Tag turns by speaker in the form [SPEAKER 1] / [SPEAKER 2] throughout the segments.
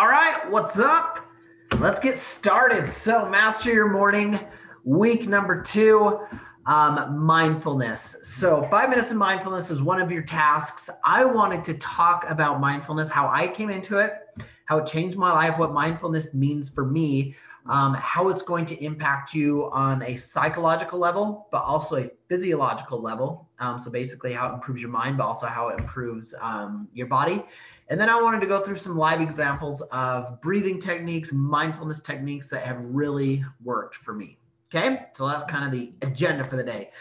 [SPEAKER 1] All right, what's up? Let's get started. So, master your morning, week number 2, mindfulness. So, 5 minutes of mindfulness is one of your tasks. I wanted to talk about mindfulness, how I came into it, how it changed my life, what mindfulness means for me, how it's going to impact you on a psychological level, but also a physiological level. So basically how it improves your mind, but also how it improves your body. And then I wanted to go through some live examples of breathing techniques, mindfulness techniques that have really worked for me. Okay, so that's kind of the agenda for the day.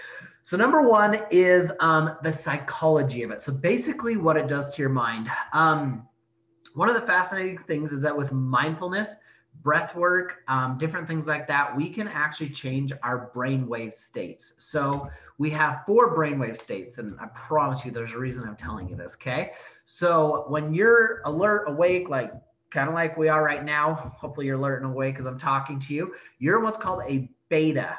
[SPEAKER 1] So number 1 is the psychology of it. So basically what it does to your mind. One of the fascinating things is that with mindfulness, breath work, different things like that, we can actually change our brainwave states. So we have 4 brainwave states, and I promise you there's a reason I'm telling you this, okay? So when you're alert, awake, like kind of like we are right now, hopefully you're alert and awake because I'm talking to you, you're in what's called a beta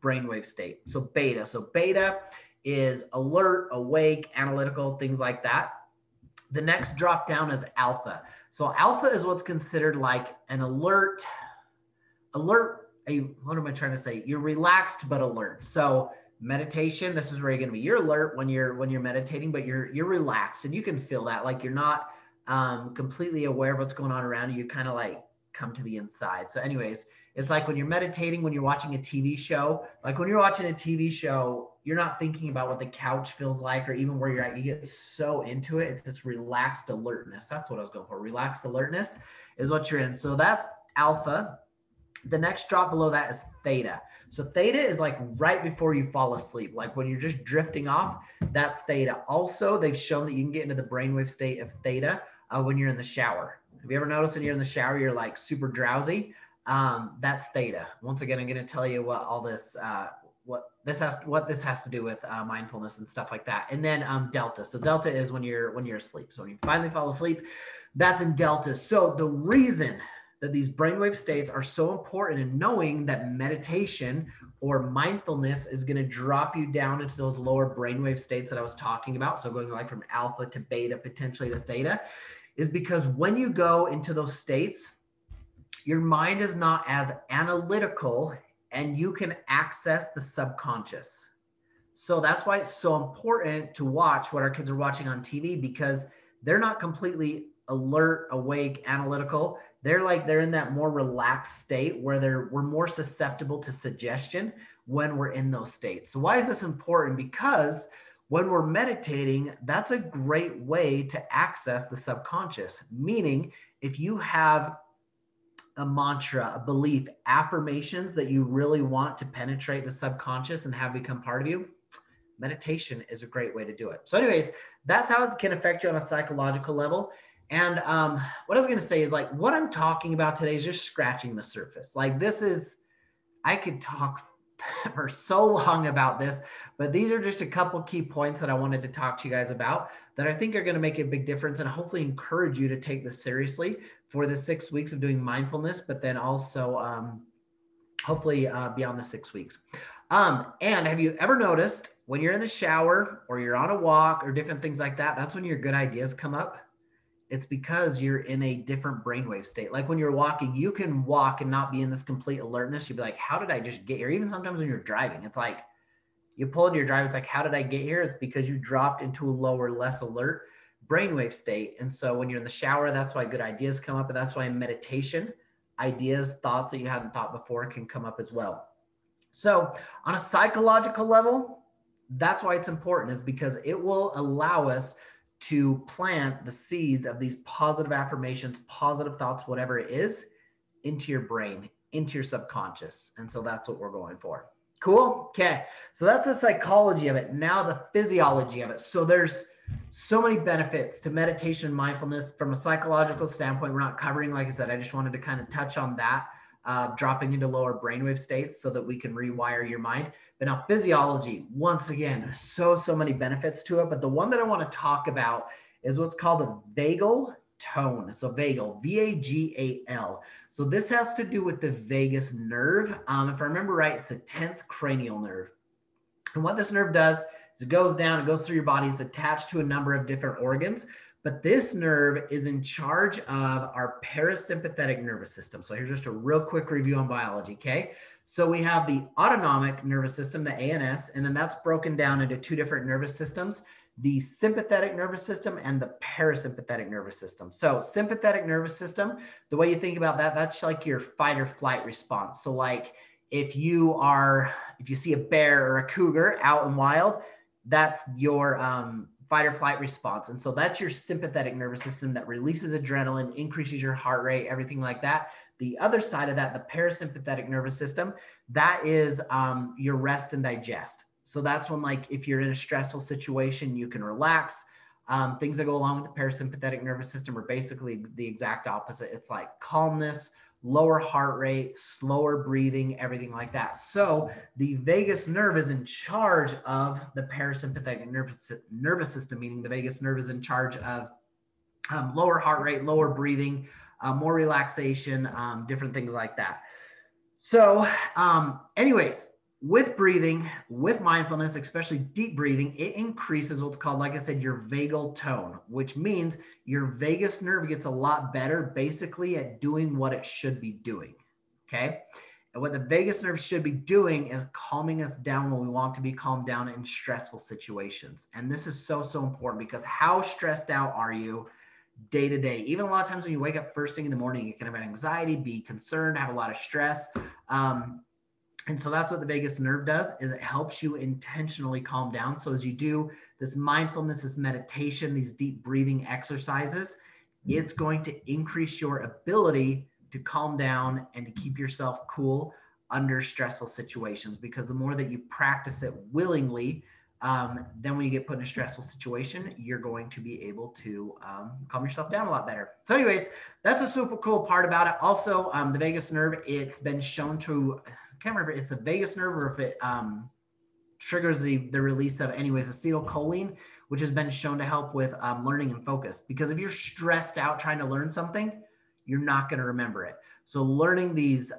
[SPEAKER 1] brainwave state. So beta is alert, awake, analytical, things like that. The next drop down is alpha. So alpha is what's considered like an alert, what am I trying to say? You're relaxed but alert. So meditation, this is where you're going to be. You're alert when you're meditating, but you're relaxed, and you can feel that, like you're not completely aware of what's going on around you. You kind of like come to the inside. So anyways, it's like when you're meditating, when you're watching a TV show, like when you're watching a TV show, you're not thinking about what the couch feels like or even where you're at. You get so into it. It's this relaxed alertness. That's what I was going for. Relaxed alertness is what you're in. So that's alpha. The next drop below that is theta. So theta is like right before you fall asleep. Like when you're just drifting off, that's theta. Also, they've shown that you can get into the brainwave state of theta when you're in the shower. Have you ever noticed when you're in the shower, you're like super drowsy? That's theta. Once again, I'm going to tell you what all this, what this has to do with mindfulness and stuff like that. And then delta. So delta is when you're asleep. So when you finally fall asleep, that's in delta. So the reason that these brainwave states are so important in knowing that meditation or mindfulness is going to drop you down into those lower brainwave states that I was talking about. So going like from alpha to beta, potentially to theta, is because when you go into those states, your mind is not as analytical and you can access the subconscious. So that's why it's so important to watch what our kids are watching on TV, because they're not completely alert, awake, analytical. They're in that more relaxed state where we're more susceptible to suggestion when we're in those states. So why is this important? Because when we're meditating, that's a great way to access the subconscious. Meaning, if you have a mantra, a belief, affirmations that you really want to penetrate the subconscious and have become part of you, meditation is a great way to do it. So anyways, that's how it can affect you on a psychological level. And what I was going to say is, like, what I'm talking about today is just scratching the surface. Like, I could talk for so long about this, but these are just a couple key points that I wanted to talk to you guys about that I think are going to make a big difference and hopefully encourage you to take this seriously for the 6 weeks of doing mindfulness, but then also hopefully beyond the 6 weeks. And have you ever noticed when you're in the shower or you're on a walk or different things like that, that's when your good ideas come up? It's because you're in a different brainwave state. Like when you're walking, you can walk and not be in this complete alertness. You'd be like, how did I just get here? Even sometimes when you're driving, it's like you pull into your drive. It's like, how did I get here? It's because you dropped into a lower, less alert brainwave state. And so when you're in the shower, that's why good ideas come up. And that's why in meditation, ideas, thoughts that you hadn't thought before can come up as well. So on a psychological level, that's why it's important, is because it will allow us to plant the seeds of these positive affirmations, positive thoughts, whatever it is, into your brain, into your subconscious. And so that's what we're going for. Cool? Okay. So that's the psychology of it. Now the physiology of it. So there's so many benefits to meditation and mindfulness from a psychological standpoint. We're not covering, like I said, I just wanted to kind of touch on that, dropping into lower brainwave states so that we can rewire your mind. But now physiology, once again, so many benefits to it. But the one that I want to talk about is what's called the vagal tone. So vagal, V-A-G-A-L. So this has to do with the vagus nerve. If I remember right, it's a 10th cranial nerve. And what this nerve does is it goes down, it goes through your body. It's attached to a number of different organs. But this nerve is in charge of our parasympathetic nervous system. So here's just a real quick review on biology, okay? So we have the autonomic nervous system, the ANS, and then that's broken down into two different nervous systems, the sympathetic nervous system and the parasympathetic nervous system. So sympathetic nervous system, the way you think about that, that's like your fight or flight response. So like if you see a bear or a cougar out in wild, that's your fight or flight response. And so that's your sympathetic nervous system that releases adrenaline, increases your heart rate, everything like that. The other side of that, the parasympathetic nervous system, that is your rest and digest. So that's when, like, if you're in a stressful situation, you can relax. Things that go along with the parasympathetic nervous system are basically the exact opposite. It's like calmness, lower heart rate, slower breathing, everything like that. So the vagus nerve is in charge of the parasympathetic nervous system, meaning the vagus nerve is in charge of lower heart rate, lower breathing, more relaxation, different things like that. So anyways, with breathing, with mindfulness, especially deep breathing, it increases what's called, like I said, your vagal tone, which means your vagus nerve gets a lot better basically at doing what it should be doing, okay? And what the vagus nerve should be doing is calming us down when we want to be calmed down in stressful situations. And this is so, so important, because how stressed out are you day to day? Even a lot of times when you wake up first thing in the morning, you can have anxiety, be concerned, have a lot of stress. And so that's what the vagus nerve does, is it helps you intentionally calm down. So as you do this mindfulness, this meditation, these deep breathing exercises, it's going to increase your ability to calm down and to keep yourself cool under stressful situations. Because the more that you practice it willingly, then when you get put in a stressful situation, you're going to be able to calm yourself down a lot better. So anyways, that's a super cool part about it. Also, the vagus nerve, it's been shown to, I can't remember if it's the vagus nerve or if it triggers the release of, anyways, acetylcholine, which has been shown to help with learning and focus. Because if you're stressed out trying to learn something, you're not going to remember it. So learning these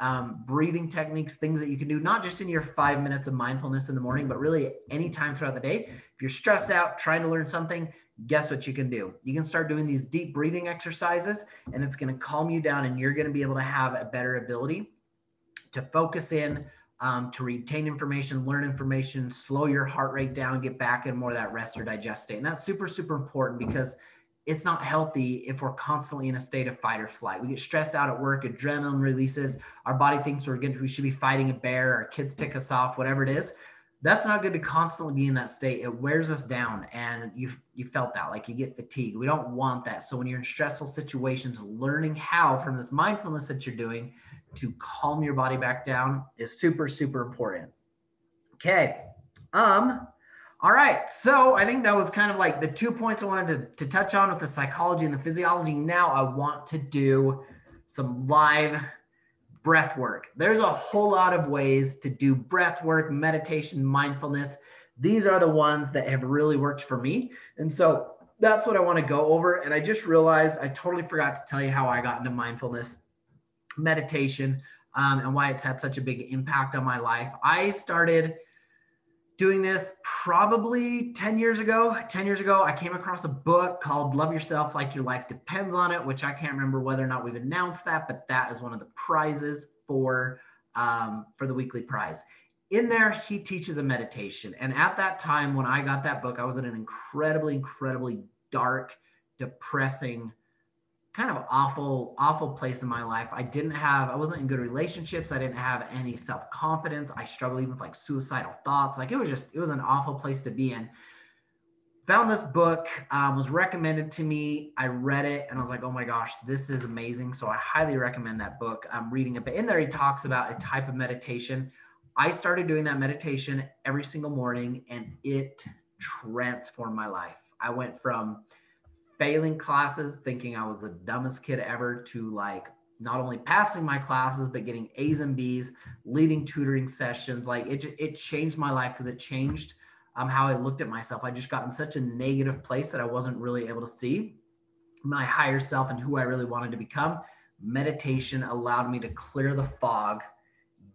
[SPEAKER 1] breathing techniques, things that you can do, not just in your 5 minutes of mindfulness in the morning, but really anytime throughout the day. If you're stressed out trying to learn something, guess what you can do? You can start doing these deep breathing exercises, and it's going to calm you down, and you're going to be able to have a better ability to focus in, to retain information, learn information, slow your heart rate down, get back in more of that rest or digest state. And that's super, super important, because it's not healthy if we're constantly in a state of fight or flight. We get stressed out at work, adrenaline releases, our body thinks we should be fighting a bear, our kids tick us off, whatever it is. That's not good to constantly be in that state. It wears us down, and you felt that, like you get fatigued. We don't want that. So when you're in stressful situations, learning how from this mindfulness that you're doing to calm your body back down is super, super important. Okay. All right. So I think that was kind of like the 2 points I wanted to touch on with the psychology and the physiology. Now I want to do some live breath work. There's a whole lot of ways to do breath work, meditation, mindfulness. These are the ones that have really worked for me. And so that's what I want to go over. And I just realized I totally forgot to tell you how I got into mindfulness, meditation, and why it's had such a big impact on my life. I started doing this probably 10 years ago. 10 years ago, I came across a book called Love Yourself Like Your Life Depends on It, which I can't remember whether or not we've announced that, but that is one of the prizes for the weekly prize. In there, he teaches a meditation. And at that time, when I got that book, I was in an incredibly, incredibly dark, depressing, kind of awful place in my life. I wasn't in good relationships. I didn't have any self-confidence. I struggled even with like suicidal thoughts. Like it was an awful place to be in. Found this book, was recommended to me. I read it and I was like, oh my gosh, this is amazing. So I highly recommend that book. I'm reading it, but in there he talks about a type of meditation. I started doing that meditation every single morning, and it transformed my life. I went from failing classes, thinking I was the dumbest kid ever, to like not only passing my classes, but getting A's and B's, leading tutoring sessions. Like it changed my life, because it changed how I looked at myself. I just got in such a negative place that I wasn't really able to see my higher self and who I really wanted to become. Meditation allowed me to clear the fog,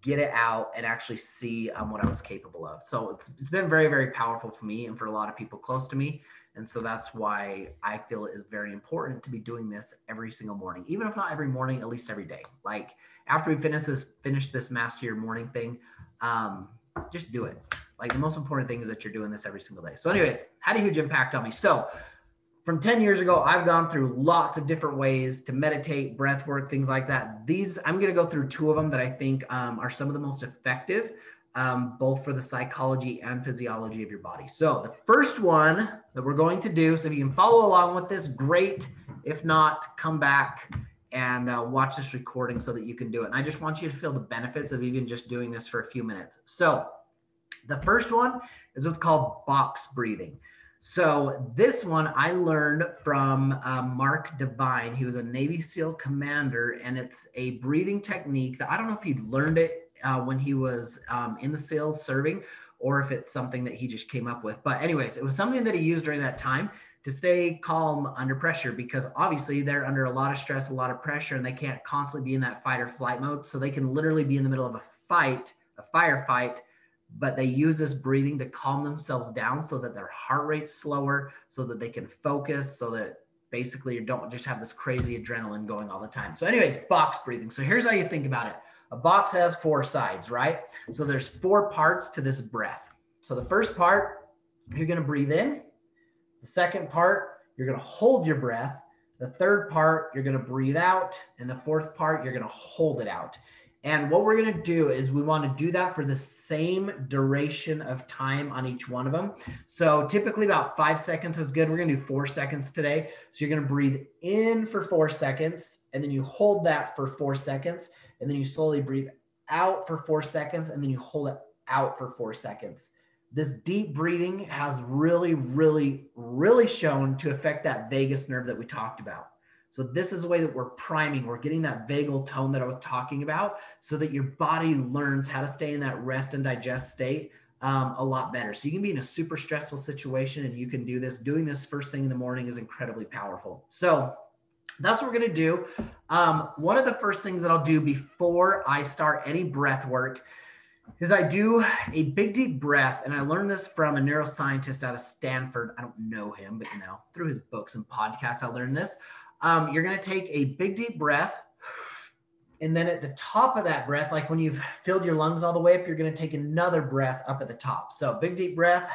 [SPEAKER 1] get it out, and actually see what I was capable of. So it's been very, very powerful for me and for a lot of people close to me. And so that's why I feel it is very important to be doing this every single morning, even if not every morning, at least every day. Like after we finish this master your morning thing, just do it. Like the most important thing is that you're doing this every single day. So anyways, had a huge impact on me. So from 10 years ago, I've gone through lots of different ways to meditate, breath work, things like that. I'm going to go through 2 of them that I think are some of the most effective, both for the psychology and physiology of your body. So the first one that we're going to do, so if you can follow along with this, great. If not, come back and watch this recording so that you can do it. And I just want you to feel the benefits of even just doing this for a few minutes. So the first one is what's called box breathing. So this one I learned from Mark Devine. He was a Navy SEAL commander, and it's a breathing technique that I don't know if he learned it when he was in the SEALs serving, or if it's something that he just came up with. But anyways, it was something that he used during that time to stay calm under pressure, because obviously they're under a lot of stress, a lot of pressure, and they can't constantly be in that fight or flight mode. So they can literally be in the middle of a firefight, but they use this breathing to calm themselves down so that their heart rate's slower, so that they can focus, so that basically you don't just have this crazy adrenaline going all the time. So anyways, box breathing. So here's how you think about it. A box has 4 sides, right? So there's 4 parts to this breath. So the first part, you're going to breathe in. The second part, you're going to hold your breath. The third part, you're going to breathe out. And the fourth part, you're going to hold it out. And what we're going to do is we want to do that for the same duration of time on each one of them. So typically about 5 seconds is good. We're going to do 4 seconds today. So you're going to breathe in for 4 seconds, and then you hold that for 4 seconds, and then you slowly breathe out for 4 seconds, and then you hold it out for 4 seconds. This deep breathing has really, really, really shown to affect that vagus nerve that we talked about. So this is the way that we're priming. We're getting that vagal tone that I was talking about, so that your body learns how to stay in that rest and digest state a lot better. So you can be in a super stressful situation and you can do this. Doing this first thing in the morning is incredibly powerful. So that's what we're going to do. One of the first things that I'll do before I start any breath work is I do a big, deep breath. And I learned this from a neuroscientist out of Stanford. I don't know him, but through his books and podcasts, I learned this. You're going to take a big, deep breath. And then at the top of that breath, like when you've filled your lungs all the way up, you're going to take another breath up at the top. So big, deep breath.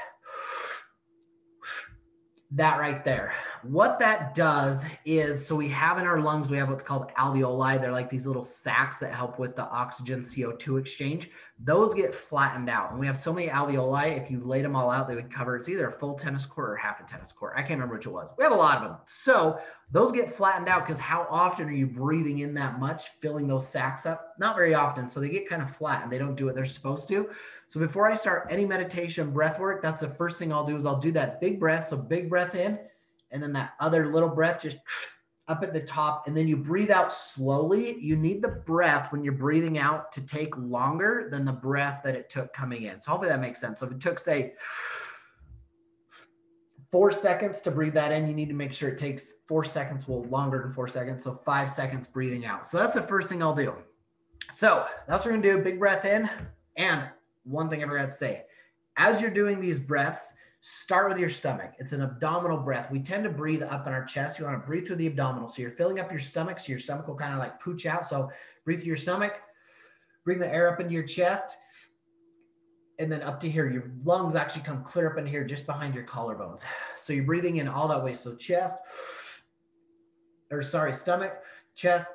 [SPEAKER 1] That right there. What that does is, so we have in our lungs, we have what's called alveoli. They're like these little sacs that help with the oxygen CO2 exchange. Those get flattened out. And we have so many alveoli, if you laid them all out, they would cover, it's either a full tennis court or half a tennis court. I can't remember which it was. We have a lot of them. So those get flattened out because how often are you breathing in that much, filling those sacs up? Not very often. So they get kind of flat and they don't do what they're supposed to. So before I start any meditation breath work, that's the first thing I'll do is I'll do that big breath. So big breath in, and then that other little breath just up at the top, and then you breathe out slowly. You need the breath when you're breathing out to take longer than the breath that it took coming in. So hopefully that makes sense. So if it took, say, 4 seconds to breathe that in, you need to make sure it takes 4 seconds, well, longer than 4 seconds. So 5 seconds breathing out. So that's the first thing I'll do. So that's what we're gonna do, big breath in. And one thing I forgot to say, as you're doing these breaths, start with your stomach. It's an abdominal breath. We tend to breathe up in our chest. You want to breathe through the abdominal. So you're filling up your stomach. So your stomach will kind of like pooch out. So breathe through your stomach, bring the air up into your chest, and then up to here. Your lungs actually come clear up in here just behind your collarbones. So you're breathing in all that way. So stomach, chest,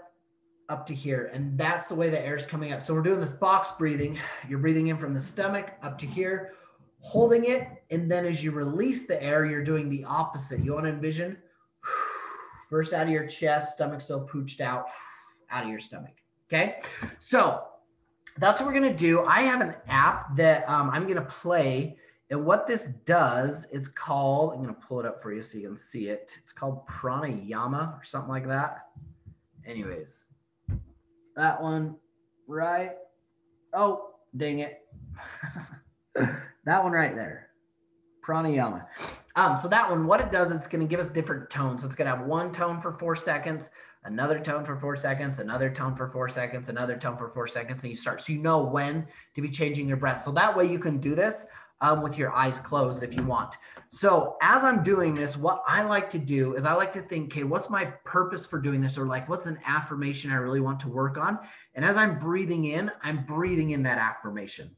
[SPEAKER 1] up to here. And that's the way the air is coming up. So we're doing this box breathing. You're breathing in from the stomach up to here, holding it. And then as you release the air, you're doing the opposite. You want to envision first out of your chest, stomach still pooched out of your stomach. Okay. So that's what we're going to do. I have an app that I'm going to play. And what this does, it's called, I'm going to pull it up for you so you can see it. It's called pranayama or something like that. Anyways, that one, right? Oh, dang it. That one right there, pranayama. So that one, what it does, it's going to give us different tones. So it's going to have one tone for 4 seconds, another tone for 4 seconds, another tone for 4 seconds, another tone for 4 seconds, and you start, so you know when to be changing your breath. So that way you can do this with your eyes closed if you want. So as I'm doing this, what I like to do is I like to think, okay, what's my purpose for doing this? Or like, what's an affirmation I really want to work on? And as I'm breathing in that affirmation.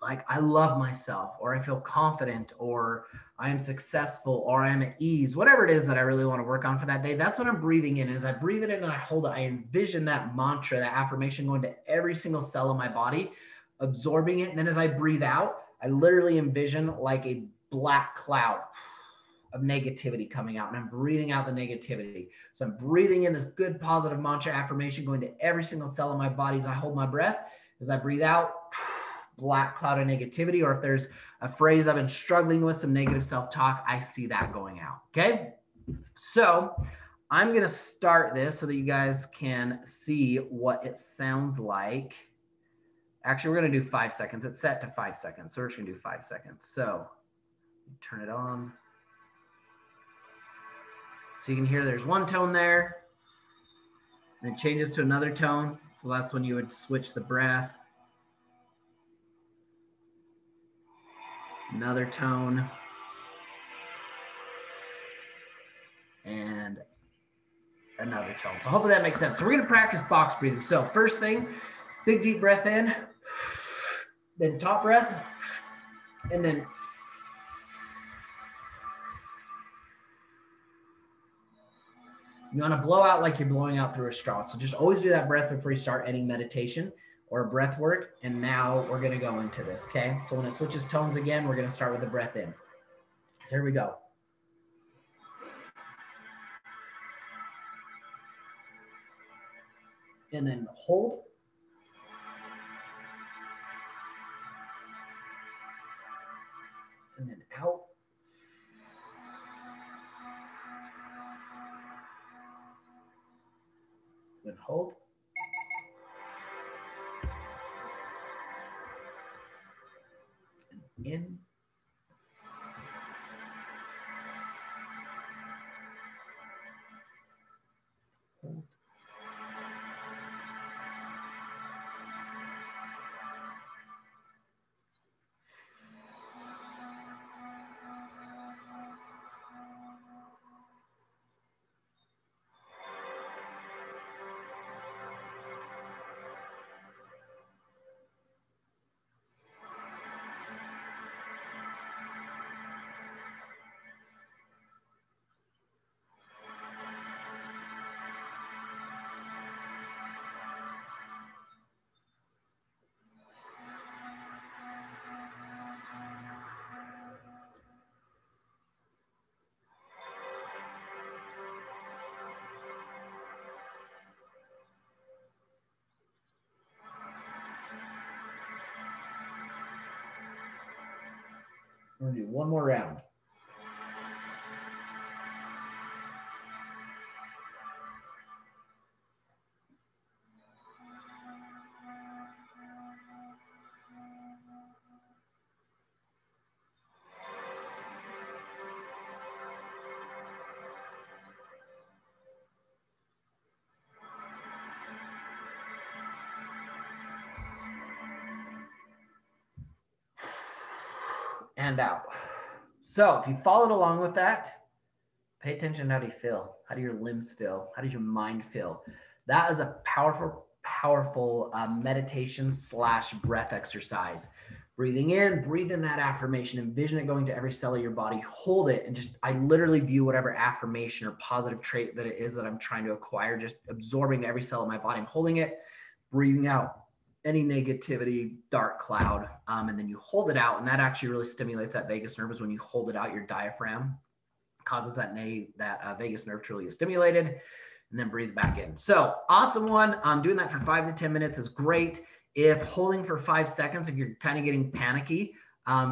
[SPEAKER 1] Like, I love myself, or I feel confident, or I am successful, or I am at ease, whatever it is that I really want to work on for that day. That's what I'm breathing in. As I breathe it in and I hold it, I envision that mantra, that affirmation going to every single cell of my body, absorbing it. And then as I breathe out, I literally envision like a black cloud of negativity coming out, and I'm breathing out the negativity. So I'm breathing in this good positive mantra affirmation going to every single cell of my body as I hold my breath. As I breathe out, black cloud of negativity, or if there's a phrase I've been struggling with, some negative self-talk, I see that going out. Okay. So I'm going to start this so that you guys can see what it sounds like. Actually, we're going to do 5 seconds. It's set to 5 seconds. So we're just going to do 5 seconds. So turn it on. So you can hear there's one tone there. And it changes to another tone. So that's when you would switch the breath. Another tone. And another tone. So hopefully that makes sense. So we're going to practice box breathing. So first thing, big deep breath in, then top breath, and then you want to blow out like you're blowing out through a straw. So just always do that breath before you start any meditation or breath work. And now we're going to go into this. Okay. So when it switches tones again, we're going to start with the breath in. So here we go. And then hold. And then out. Then hold. And in. Hold. We're going to do one more round. And out. So if you followed along with that, pay attention to how do you feel? How do your limbs feel? How does your mind feel? That is a powerful meditation / breath exercise. Breathing in, breathe in that affirmation, envision it going to every cell of your body, hold it, and I literally view whatever affirmation or positive trait that it is that I'm trying to acquire, just absorbing every cell of my body. I'm holding it, breathing out any negativity, dark cloud, and then you hold it out, and that actually really stimulates that vagus nerve. Is when you hold it out, your diaphragm causes that vagus nerve to really get stimulated, and then breathe back in. So awesome one. Doing that for 5 to 10 minutes is great. If holding for 5 seconds, if you're kind of getting panicky,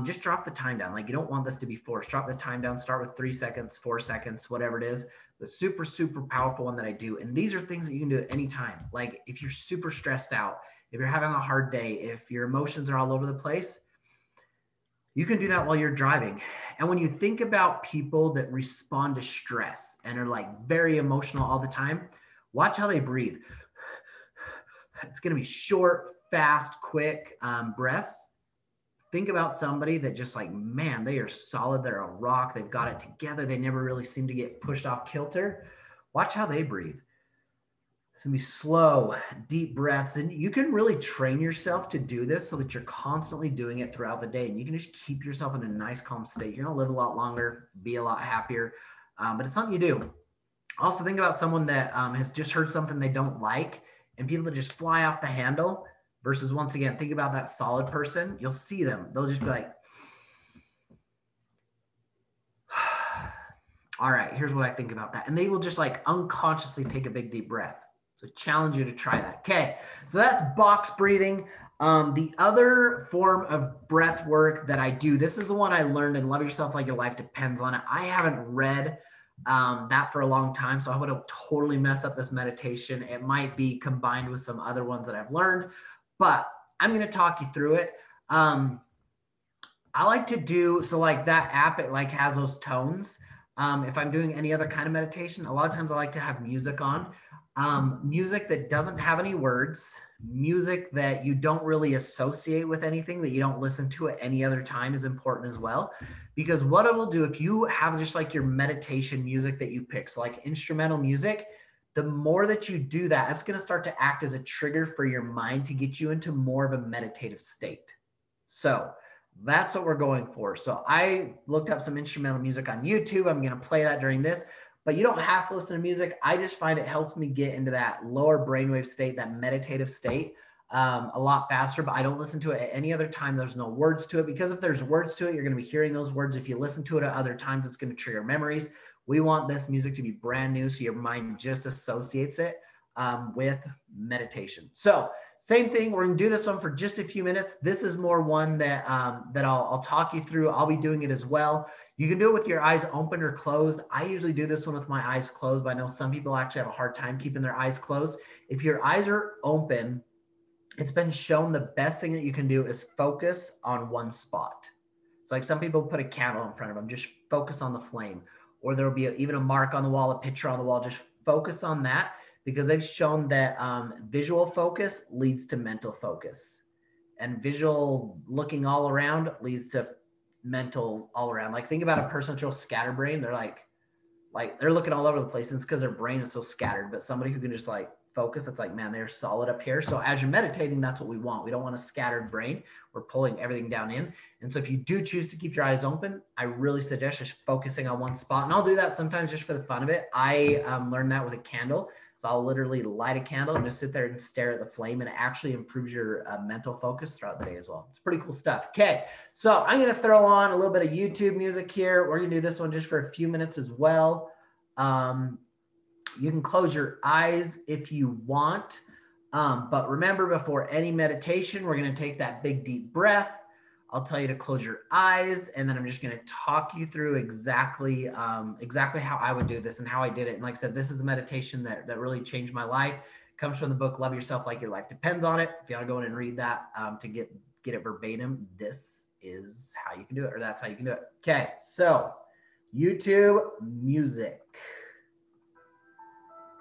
[SPEAKER 1] just drop the time down. Like, you don't want this to be forced. Drop the time down. Start with 3 seconds, 4 seconds, whatever it is. The super, super powerful one that I do. And these are things that you can do at any time. Like, if you're super stressed out, if you're having a hard day, if your emotions are all over the place, you can do that while you're driving. And when you think about people that respond to stress and are like very emotional all the time, Watch how they breathe. It's going to be short, fast, quick breaths. Think about somebody that just like, man, they are solid. They're a rock. They've got it together. They never really seem to get pushed off kilter. Watch how they breathe. It's going to be slow, deep breaths. And you can really train yourself to do this so that you're constantly doing it throughout the day. And you can just keep yourself in a nice, calm state. You're going to live a lot longer, be a lot happier. But it's something you do. Also think about someone that has just heard something they don't like, and people that just fly off the handle versus, once again, think about that solid person. You'll see them. They'll just be like, all right, here's what I think about that. And they will just like unconsciously take a big deep breath. So challenge you to try that. Okay, so that's box breathing. The other form of breath work that I do, this is the one I learned in Love Yourself Like Your Life Depends on It. I haven't read that for a long time, so I would have totally messed up this meditation. It might be combined with some other ones that I've learned, but I'm going to talk you through it. I like to do, so like that app, it like has those tones. If I'm doing any other kind of meditation, a lot of times I like to have music on, music that doesn't have any words, music that you don't really associate with anything, that you don't listen to at any other time is important as well. Because what it will do, if you have just like your meditation music that you pick, so like instrumental music, the more that you do that, it's going to start to act as a trigger for your mind to get you into more of a meditative state. So that's what we're going for. So I looked up some instrumental music on YouTube. I'm going to play that during this, but you don't have to listen to music. I just find it helps me get into that lower brainwave state, that meditative state, a lot faster, but I don't listen to it at any other time. There's no words to it, because if there's words to it, you're going to be hearing those words. If you listen to it at other times, it's going to trigger memories. We want this music to be brand new, so your mind just associates it with meditation. So same thing. We're going to do this one for just a few minutes. This is more one that I'll talk you through. I'll be doing it as well. You can do it with your eyes open or closed. I usually do this one with my eyes closed, but I know some people actually have a hard time keeping their eyes closed. If your eyes are open, it's been shown the best thing that you can do is focus on one spot. It's like some people put a candle in front of them, just focus on the flame, or there'll be even a mark on the wall, a picture on the wall, just focus on that, because they've shown that visual focus leads to mental focus, and visual looking all around leads to mental all around. Like think about a person that's real scatterbrained. They're like they're looking all over the place, and it's because their brain is so scattered. But somebody who can just like focus, it's like, man, they're solid up here. So as you're meditating, that's what we want. We don't want a scattered brain. We're pulling everything down in. And so if you do choose to keep your eyes open, I really suggest just focusing on one spot. And I'll do that sometimes just for the fun of it. I learned that with a candle. So I'll literally light a candle and just sit there and stare at the flame, and it actually improves your mental focus throughout the day as well. It's pretty cool stuff. Okay, so I'm going to throw on a little bit of YouTube music here. We're going to do this one just for a few minutes as well. You can close your eyes if you want. But remember, before any meditation, we're going to take that big deep breath. I'll tell you to close your eyes, and then I'm just going to talk you through exactly how I would do this and how I did it. And like I said, this is a meditation that really changed my life. It comes from the book Love Yourself Like Your Life Depends on It. If you want to go in and read that to get it verbatim, this is how you can do it, or that's how you can do it. Okay, so YouTube music.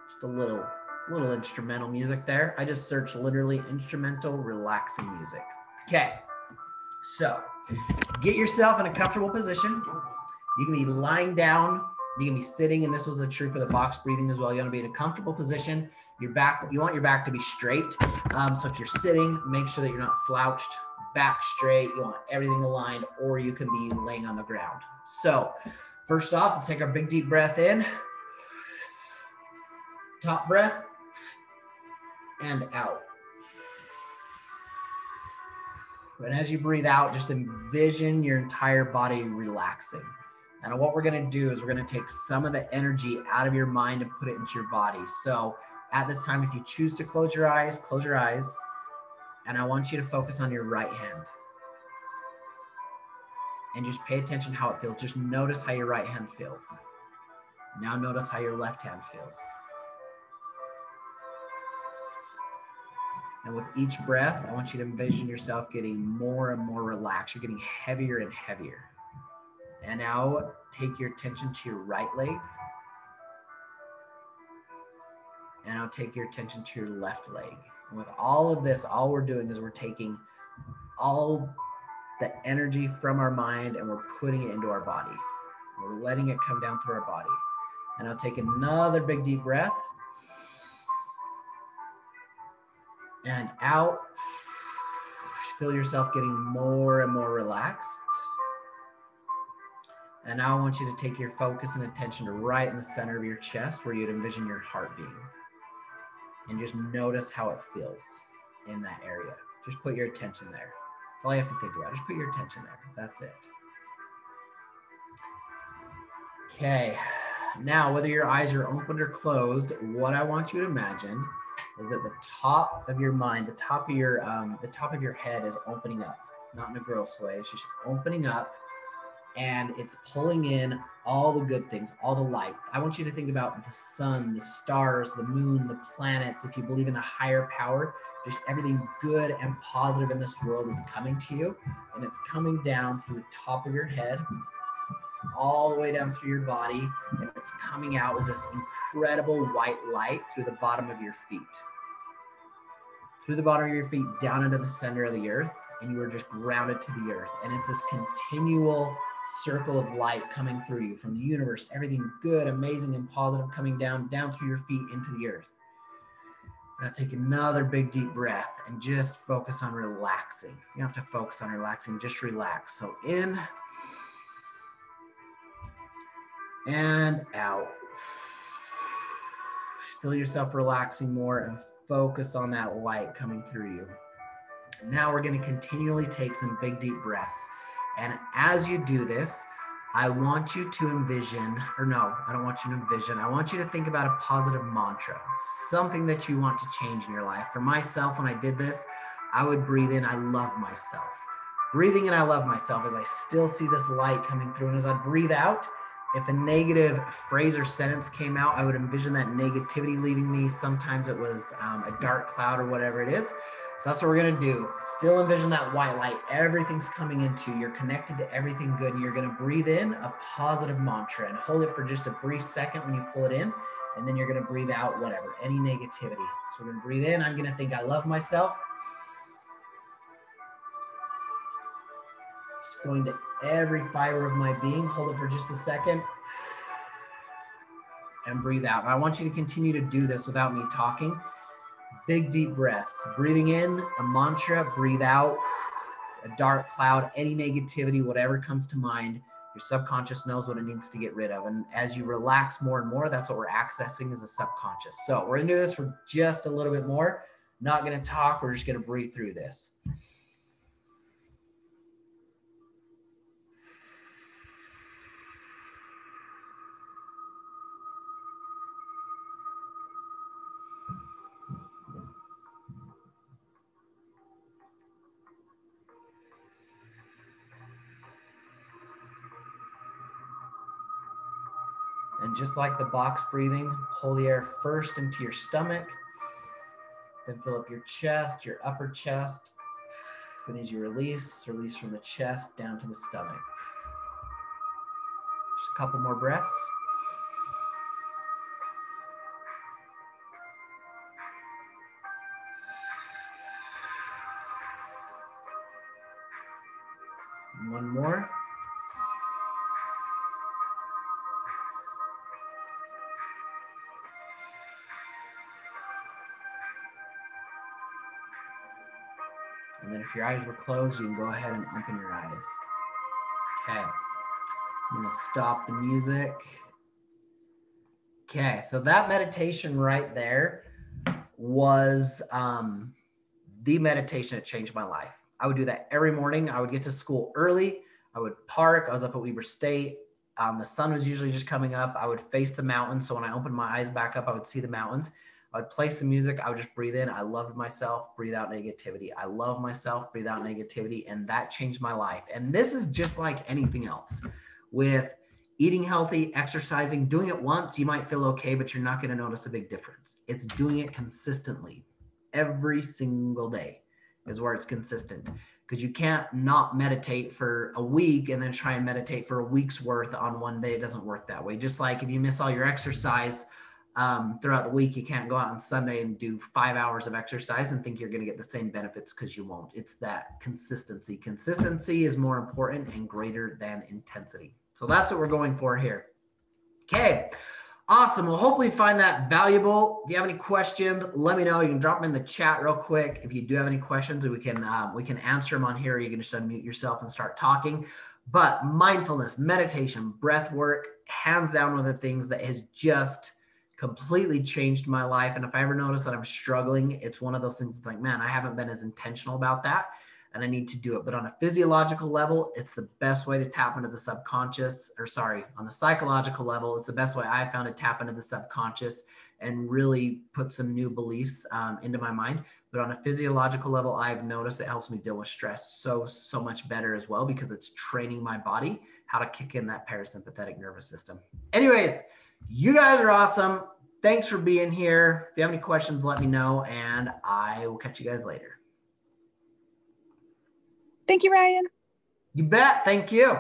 [SPEAKER 1] Just a little instrumental music there. I just searched literally instrumental relaxing music. Okay. So get yourself in a comfortable position. You can be lying down, you can be sitting, and this was true for the box breathing as well. You want to be in a comfortable position. Your back, you want your back to be straight. So if you're sitting, make sure that you're not slouched, back straight. You want everything aligned, or you can be laying on the ground. So first off, let's take our big deep breath in. Top breath and out. And as you breathe out, just envision your entire body relaxing. And what we're going to do is we're going to take some of the energy out of your mind and put it into your body. So at this time, if you choose to close your eyes, and I want you to focus on your right hand. And just pay attention how it feels. Just notice how your right hand feels. Now notice how your left hand feels. And with each breath, I want you to envision yourself getting more and more relaxed. You're getting heavier and heavier. And now take your attention to your right leg. And now take your attention to your left leg. And with all of this, all we're doing is we're taking all the energy from our mind and we're putting it into our body. We're letting it come down through our body. And I'll take another big deep breath. And out. Feel yourself getting more and more relaxed. And now I want you to take your focus and attention to right in the center of your chest where you'd envision your heart being. And just notice how it feels in that area. Just put your attention there. That's all you have to think about. Just put your attention there. That's it. Okay. Now, whether your eyes are open or closed, what I want you to imagine is that the top of your mind, the top of your head is opening up, not in a gross way. It's just opening up, and it's pulling in all the good things, all the light. I want you to think about the sun, the stars, the moon, the planets. If you believe in a higher power, just everything good and positive in this world is coming to you, and it's coming down through the top of your head, all the way down through your body, and it's coming out as this incredible white light through the bottom of your feet. Through the bottom of your feet, down into the center of the earth, and you are just grounded to the earth. And it's this continual circle of light coming through you from the universe, everything good, amazing, and positive coming down through your feet into the earth. Now take another big deep breath and just focus on relaxing. You don't have to focus on relaxing, just relax. So in and out. Feel yourself relaxing more and focus on that light coming through you. Now we're going to continually take some big deep breaths. And as you do this, I want you to envision, or no, I don't want you to envision. I want you to think about a positive mantra, something that you want to change in your life. For myself, when I did this, I would breathe in, I love myself. Breathing in, I love myself, as I still see this light coming through. And as I breathe out, if a negative phrase or sentence came out, I would envision that negativity leaving me. Sometimes it was a dark cloud or whatever it is. So that's what we're going to do. Still envision that white light. Everything's coming into you. You're connected to everything good. And you're going to breathe in a positive mantra and hold it for just a brief second when you pull it in. And then you're going to breathe out whatever, any negativity. So we're going to breathe in. I'm going to think I love myself. Just going to every fiber of my being. Hold it for just a second. And breathe out. And I want you to continue to do this without me talking. Big deep breaths. Breathing in, a mantra. Breathe out, a dark cloud, any negativity, whatever comes to mind. Your subconscious knows what it needs to get rid of. And as you relax more and more, that's what we're accessing, is the subconscious. So we're going to do this for just a little bit more. Not going to talk. We're just going to breathe through this. And just like the box breathing, pull the air first into your stomach, then fill up your chest, your upper chest. And as you release from the chest down to the stomach. Just a couple more breaths. And one more. And then if your eyes were closed, you can go ahead and open your eyes. Okay. I'm going to stop the music. Okay, so that meditation right there was the meditation that changed my life. I would do that every morning. I would get to school early. I would park. I was up at Weber State. The sun was usually just coming up. I would face the mountains. So when I opened my eyes back up, I would see the mountains. I would play some music. I would just breathe in. I loved myself, breathe out negativity. I love myself, breathe out negativity. And that changed my life. And this is just like anything else. With eating healthy, exercising, doing it once, you might feel okay, but you're not going to notice a big difference. It's doing it consistently every single day is where it's consistent. Because you can't not meditate for a week and then try and meditate for a week's worth on one day. It doesn't work that way. Just like if you miss all your exercise throughout the week. You can't go out on Sunday and do 5 hours of exercise and think you're going to get the same benefits, because you won't. It's that consistency. Consistency is more important and greater than intensity. So that's what we're going for here. Okay. Awesome. Well, hopefully you find that valuable. If you have any questions, let me know. You can drop them in the chat real quick. If you do have any questions, we can answer them on here. You can just unmute yourself and start talking. But mindfulness, meditation, breath work, hands down, one of the things that has just completely changed my life. And if I ever notice that I'm struggling, it's one of those things. It's like, man, I haven't been as intentional about that, and I need to do it. But on a physiological level, it's the best way to tap into the subconscious, on the psychological level, it's the best way I found to tap into the subconscious and really put some new beliefs into my mind. But on a physiological level, I've noticed it helps me deal with stress so much better as well, because it's training my body how to kick in that parasympathetic nervous system. Anyways, you guys are awesome. Thanks for being here. If you have any questions, let me know, and I will catch you guys later.
[SPEAKER 2] Thank you, Ryan.
[SPEAKER 1] You bet. Thank you.